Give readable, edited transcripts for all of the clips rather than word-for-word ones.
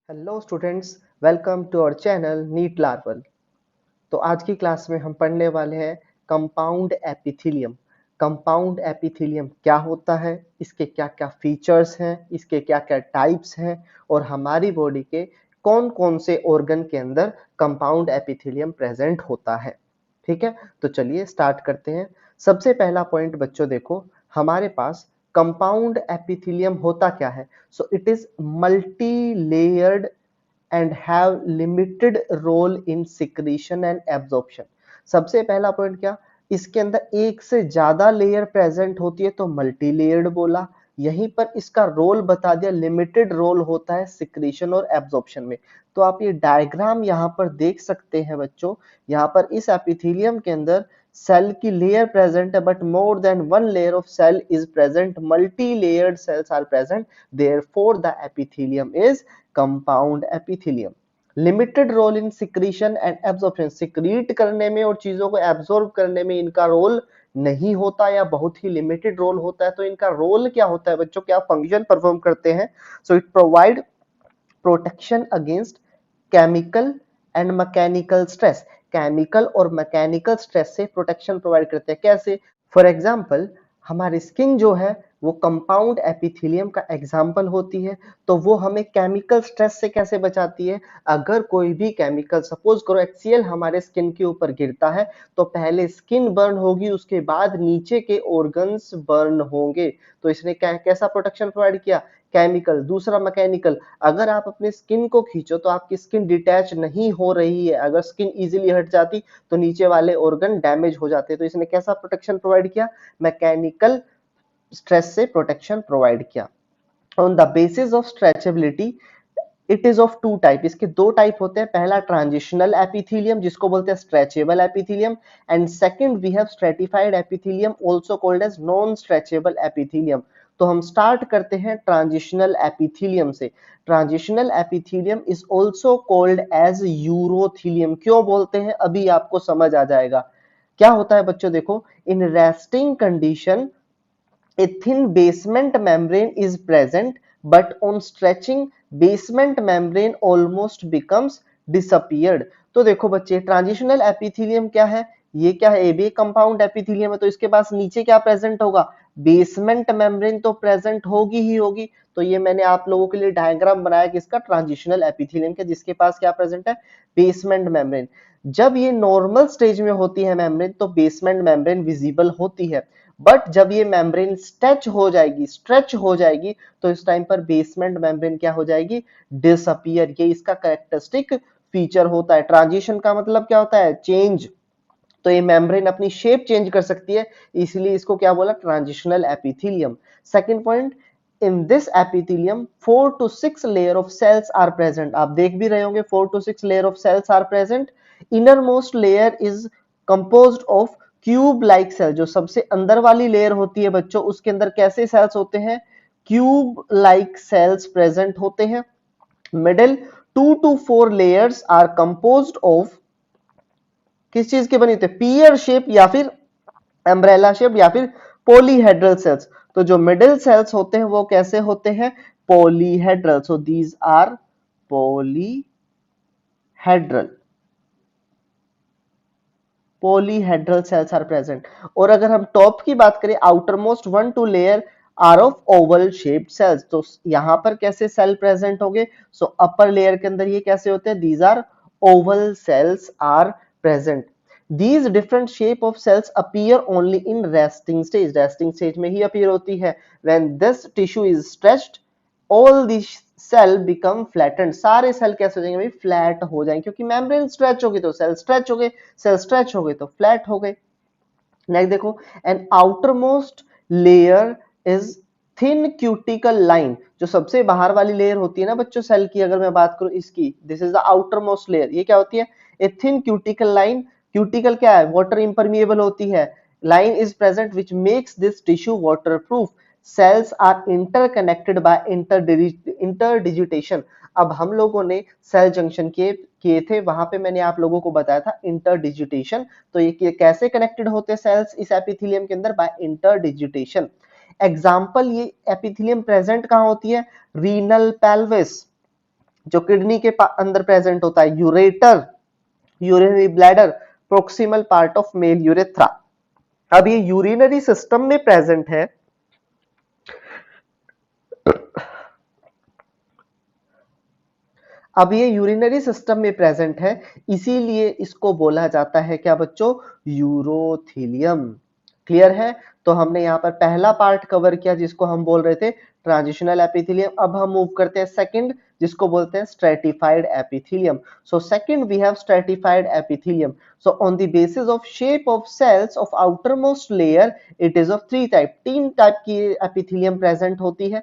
Hello students, welcome to our channel NEET larval. तो आज की क्लास में हम पढ़ने वाले हैं कंपाउंड एपिथेलियम। कंपाउंड एपिथेलियम क्या होता है, इसके क्या क्या फीचर्स हैं, इसके क्या क्या टाइप्स हैं और हमारी बॉडी के कौन कौन से ऑर्गन के अंदर कंपाउंड एपिथेलियम प्रेजेंट होता है। ठीक है, तो चलिए स्टार्ट करते हैं। सबसे पहला पॉइंट बच्चों देखो, हमारे पास कंपाउंड एपिथेलियम होता क्या है। So it is multi layered and have limited role in secretion and absorption। सबसे पहला पॉइंट क्या, इसके अंदर एक से ज्यादा लेयर प्रेजेंट होती है तो मल्टी लेयर्ड बोला। यहीं पर इसका रोल बता दिया, लिमिटेड रोल होता है सिक्रीशन और एब्जॉर्प्शन में। तो आप ये डायग्राम यहाँ पर देख सकते हैं बच्चों, यहाँ पर इस एपिथेलियम के अंदर सेल की लेयर प्रेजेंट है, but more than one layer of cell is present, multi layered cells are present, therefore the epithelium is compound epithelium. Limited role in secretion and absorption, secrete करने में और चीजों को absorb करने में इनका रोल नहीं होता या बहुत ही लिमिटेड रोल होता है। तो इनका रोल क्या होता है बच्चों, क्या फंक्शन परफॉर्म करते हैं। So it provide protection against chemical and mechanical stress. Chemical और मैकेनिकल स्ट्रेस से प्रोटेक्शन प्रोवाइड करते हैं। कैसे, फॉर एग्जांपल हमारी स्किन जो है वो कंपाउंड एपिथेलियम का एग्जाम्पल होती है, तो वो हमें केमिकल स्ट्रेस से कैसे बचाती है। अगर कोई भी केमिकल, सपोज करो HCl हमारे स्किन के ऊपर गिरता है तो पहले स्किन बर्न होगी, उसके बाद नीचे के ऑर्गन्स बर्न होंगे। तो इसने कैसा प्रोटेक्शन प्रोवाइड किया, केमिकल। दूसरा मैकेनिकल, अगर आप अपने स्किन को खींचो तो आपकी स्किन डिटैच नहीं हो रही है, अगर स्किन इजीली हट जाती तो नीचे वाले ऑर्गन डैमेज हो जाते। तो इसने कैसा प्रोटेक्शन प्रोवाइड किया, मैकेनिकल स्ट्रेस से प्रोटेक्शन प्रोवाइड किया। On the basis of stretchability, it is of two type, इसके दो टाइप होते हैं। पहला ट्रांजिशनल एपिथेलियम जिसको बोलते हैं stretchable epithelium, and second we have stratified epithelium also called as non stretchable epithelium. तो हम स्टार्ट करते हैं ट्रांजिशनल एपिथेलियम से। Transitional epithelium is also called as urothelium. क्यों बोलते हैं अभी आपको समझ आ जाएगा। क्या होता है बच्चों देखो, in resting condition a thin basement membrane is present, but on stretching basement membrane almost becomes disappeared। तो देखो बच्चे, ट्रांजिशनल एपिथेलियम क्या है, ये क्या है, ये भी कंपाउंड एपिथेलियम है। तो इसके पास नीचे क्या प्रेजेंट होगा, बेसमेंट मेम्ब्रेन तो प्रेजेंट होगी ही होगी। तो ये मैंने आप लोगों के लिए डायग्राम बनाया किसका, ट्रांजिशनल एपिथेलियम के, जिसके पास क्या प्रेजेंट है, बेसमेंट मेम्ब्रेन। जब ये नॉर्मल स्टेज में होती है मेम्ब्रेन तो बेसमेंट मेम्ब्रेन विजिबल होती है, बट जब ये मेम्ब्रेन स्ट्रेच हो जाएगी तो इस टाइम पर बेसमेंट मेम्ब्रेन क्या हो जाएगी, डिसअपियर। ये इसका कैरेक्टरिस्टिक फीचर होता है। ट्रांजिशन का मतलब क्या होता है, चेंज। तो ये मेम्ब्रेन अपनी शेप चेंज कर सकती है, इसलिए इसको क्या बोला, transitional epithelium. Second point, in this epithelium 4 to 6 layer of cells are present. आप देख भी रहे होंगे 4 to 6 layer of cells are present. Inner most layer is composed of cube like cell. जो सबसे अंदर वाली लेयर होती है बच्चों, उसके अंदर कैसे सेल्स होते हैं, क्यूब लाइक सेल्स प्रेजेंट होते हैं। Middle 2 to 4 layers are composed of किस चीज के बनी होती है, पियर शेप या फिर एम्ब्रेला शेप या फिर पॉलीहेड्रल सेल्स। तो जो मिडिल सेल्स होते हैं वो कैसे होते हैं, polyhedral. So these are polyhedral, polyhedral cells are present. और अगर हम टॉप की बात करें, outer most 1 2 layer are of oval shaped cells. तो यहां पर कैसे सेल प्रेजेंट होंगे, सो अपर लेयर के अंदर ये कैसे होते हैं, these are oval cells are present। These different shape of cells appear only in resting stage। resting stage में ही appear होती है। When this tissue is stretched, all the cell become flattened। सारे सेल कैसे हो जाएंगे भाई, फ्लैट हो जाएंगे, क्योंकि मेम्ब्रेन स्ट्रेच होगी तो सेल स्ट्रेच हो गए, सेल स्ट्रेच हो गए तो फ्लैट हो गए। नेक्स्ट देखो, an outer most layer is thin cuticle line. जो सबसे बाहर वाली लेयर होती है ना बच्चों सेल की, अगर मैं बात करूं इसकी, this is the outer most layer. ये क्या होती है, a thin cuticle line. Cuticle क्या है, वाटर इम्परमिएबल होती है। Line is present which makes this tissue waterproof. Cells are interconnected by interdigitation. अब हम लोगों ने सेल जंक्शन किए थे, वहां पे मैंने आप लोगों को बताया था इंटरडिजिटेशन। तो ये कैसे कनेक्टेड होते हैं सेल्स इस एपिथेलियम के अंदर, बाय इंटरडिजिटेशन। एग्जाम्पल, ये एपिथेलियम प्रेजेंट कहां होती है, रीनल पेल्विस। जो किडनी के अंदर प्रेजेंट होता है, ureter, urinary bladder, proximal part of male urethra. अब ये यूरिनरी सिस्टम में प्रेजेंट है, अब ये यूरिनरी सिस्टम में प्रेजेंट है, इसीलिए इसको बोला जाता है क्या बच्चों, यूरोथीलियम। क्लियर है? तो हमने यहाँ पर पहला पार्ट कवर किया जिसको हम बोल रहे थे ट्रांजिशनल एपिथेलियम। अब हम मूव करते हैं सेकंड, जिसको बोलते हैं stratified epithelium. So second we have stratified epithelium. So on the basis of shape of cells of outer most layer it is of three type, तीन टाइप की एपिथेलियम प्रेजेंट होती है।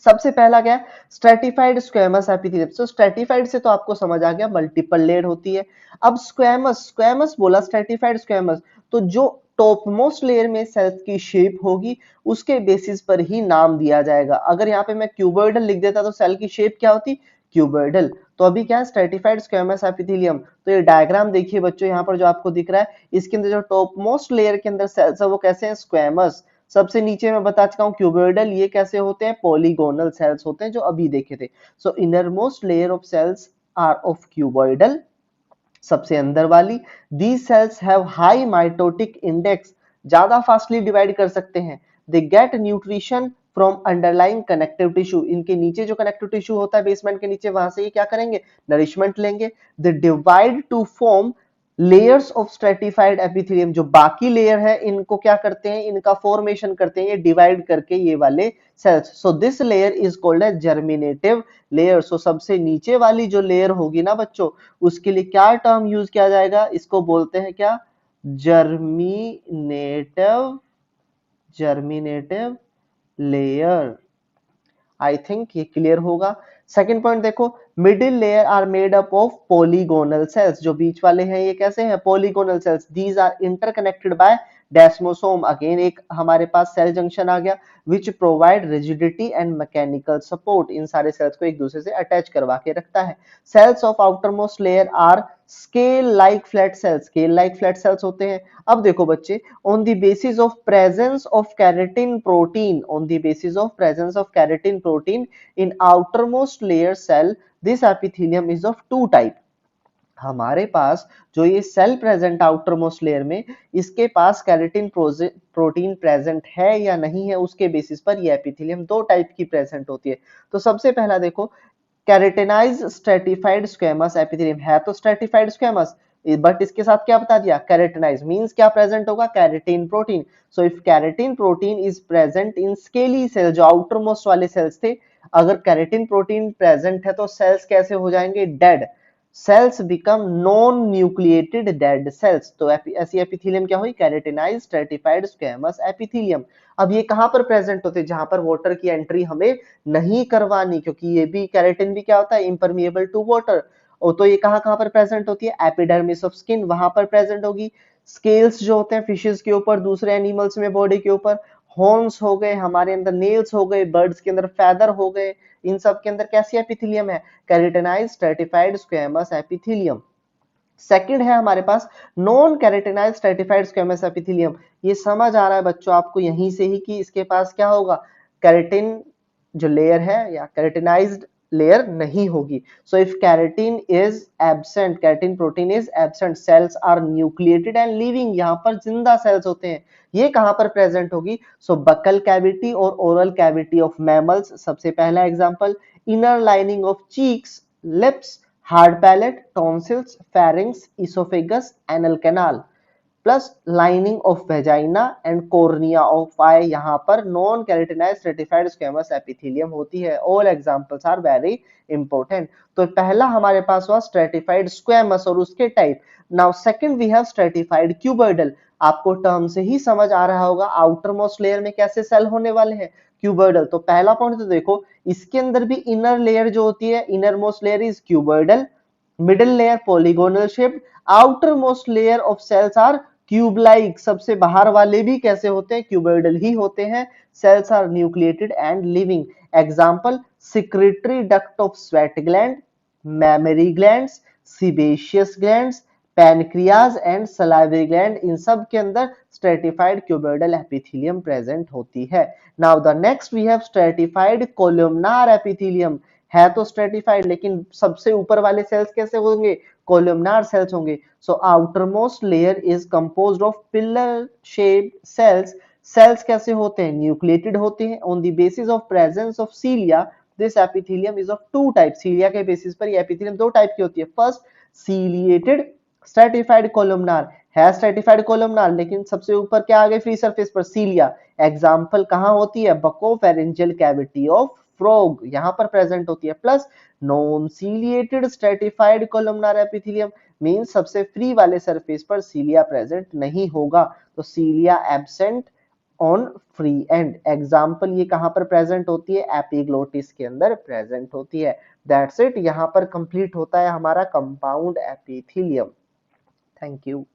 सबसे पहला क्या है, stratified squamous epithelium. So stratified से तो आपको समझ आ गया मल्टीपल लेयर होती है। अब स्क्वेमस, स्क्वेमस बोला, स्ट्रेटिफाइड स्क्वेमस, तो जो टॉप मोस्ट लेयर में सेल्स की शेप होगी उसके बेसिस पर ही नाम दिया जाएगा। अगर यहाँ पे मैं क्यूबॉइडल लिख देता तो सेल की शेप क्या होती, क्यूबॉइडल। तो अभी क्या है, स्ट्रेटिफाइड स्क्वेमस एपिथेलियम। तो ये डायग्राम देखिए बच्चों, यहाँ पर जो आपको दिख रहा है, इसके अंदर जो टॉप मोस्ट लेयर के अंदर सेल्स है वो कैसे हैं, स्क्वेमस। सबसे नीचे मैं बता चुका हूँ क्यूबॉइडल, ये कैसे होते हैं, पॉलीगोनल सेल्स होते हैं, जो अभी देखे थे। So inner most layer of cells are of cuboidal, सबसे अंदर वाली। These cells have high mitotic index, ज्यादा फास्टली डिवाइड कर सकते हैं। They get nutrition from underlying connective tissue, इनके नीचे जो कनेक्टिव टिश्यू होता है बेसमेंट के नीचे, वहां से ये क्या करेंगे, नरिशमेंट लेंगे। They divide two form layers of stratified epithelium, जो बाकी लेयर है इनको क्या करते हैं, इनका फॉर्मेशन करते हैं, ये डिवाइड करके ये वाले cells. So this layer is called as germinative layer. So सबसे नीचे वाली जो लेयर होगी ना बच्चों, उसके लिए क्या टर्म यूज किया जाएगा, इसको बोलते हैं क्या, germinative, germinative layer. I think ये क्लियर होगा। सेकंड पॉइंट देखो, middle layer are made up of polygonal cells, जो बीच वाले हैं ये कैसे हैं, polygonal cells. These are interconnected by desmosome, again एक हमारे पास सेल जंक्शन आ गया, which provide rigidity and mechanical support, इन सारे सेल्स को एक दूसरे से अटैच करवा के रखता है। Cells of outer most layer are scale like flat cells, scale like flat cells होते हैं। अब देखो बच्चे, on the basis of presence of keratin protein, on the basis of presence of keratin protein in outermost layer cell, this epithelium is of two type। हमारे पास जो ये cell present outer most layer में, इसके पास keratin protein present है या नहीं है, उसके बेसिस पर ये एपिथेलियम दो टाइप की प्रेजेंट होती है। तो सबसे पहला देखो, कैरेटिनाइज स्ट्रेटिफाइड स्क्वेमस एपिथेलियम, है तो स्ट्रेटिफाइड स्क्वेमस, बट इसके साथ क्या बता दिया, कैरेटिनाइज मींस क्या प्रेजेंट होगा, keratin protein. So if keratin protein is present in scaly cell, जो आउटर मोस्ट वाले सेल्स थे, अगर कैरेटिन प्रोटीन प्रेजेंट है तो सेल्स कैसे हो जाएंगे, dead. Sales become non nucleated dead cells. तो ऐसी एपिथेलियम क्या हुई, कैरेटिनाइज स्ट्रेटिफाइड स्क्वेमस एपिथेलियम। अब ये कहां पर प्रेजेंट होते हैं, जहां पर वाटर की एंट्री हमें नहीं करवानी, क्योंकि ये भी कैरेटिन भी क्या होता है, इम्परमिएबल टू वाटर। तो ये कहां कहां पर प्रेजेंट होती है, एपिडर्मिस ऑफ स्किन, वहां पर प्रेजेंट होगी। स्केल्स जो होते हैं फिशेस के ऊपर, दूसरे एनिमल्स में बॉडी के ऊपर, हॉर्न्स हो गए, हमारे अंदर नेल्स हो गए, बर्ड्स के अंदर फेदर हो गए, इन सब के अंदर कैसी एपिथेलियम है, keratinised stratified squamous epithelium. Second है हमारे पास non keratinised stratified squamous epithelium. ये समझ आ रहा है बच्चों आपको यहीं से ही कि इसके पास क्या होगा, कैरेटिन जो लेयर है या कैरेटिनाइज्ड लेयर नहीं होगी। So if keratin is absent, keratin protein is absent, cells are nucleated and living, यहाँ पर जिंदा सेल्स होते हैं। ये कहां पर प्रेजेंट होगी, सो बकल कैविटी और ओरल कैविटी ऑफ मैमल्स, सबसे पहला example. Inner lining of cheeks, lips, hard palate, tonsils, pharynx, oesophagus, anal canal, plus lining of vagina and cornea of eye, यहाँ पर non keratinised stratified squamous epithelium होती है। All examples are very important. तो पहला हमारे पास हुआ stratified squamous और उसके type. Now second we have stratified cuboidal. आपको टर्म से ही समझ आ रहा होगा आउटर मोस्ट लेयर में कैसे सेल होने वाले हैं, क्यूबॉइडल। तो पहला पॉइंट तो देखो, इसके अंदर भी इनर लेयर जो होती है, inner most layer is cuboidal, middle layer polygonal shaped, outer most layer of cells are cube like, सबसे बाहर वाले भी कैसे होते हैं, क्यूबॉइडल ही होते हैं। Cells are nucleated and living. Example, secretory duct of sweat gland, mammary glands, sebaceous glands, pancreas and salivary gland, इन सब के अंदर स्ट्रेटिफाइड क्यूबॉइडल एपिथेलियम प्रेजेंट होती है। Now the next we have stratified columnar epithelium. है तो stratified, लेकिन सबसे ऊपर वाले सेल्स कैसे होंगे? कोलमनार सेल्स होंगे। So outer most layer is composed of pillar shaped cells. Cells कैसे होते हैं? न्यूक्लिएटेड होते हैं। On the basis of presence of cilia this epithelium is of two type. Cilia के बेसिस पर ये एपिथेलियम दो टाइप की होती है। फर्स्ट सीलिएटेड स्ट्रेटिफाइड कोलमनार, है स्ट्रेटिफाइड कोलमनार, लेकिन सबसे ऊपर क्या आ गए फ्री सरफेस पर? सीलिया। एग्जाम्पल कहाँ होती है? बकोफेरेंजियल कैविटी ऑफ फ्रॉग, यहां पर प्रेजेंट होती है। Plus non ciliated stratified columnar epithelium means सबसे फ्री वाले सरफेस पर सीलिया प्रेजेंट नहीं होगा, तो cilia absent on free end. Example ये कहां पर प्रेजेंट होती है? एपिग्लोटिस के अंदर प्रेजेंट होती है। दैट्स इट, यहां पर कंप्लीट होता है हमारा कंपाउंड एपिथेलियम। Thank you.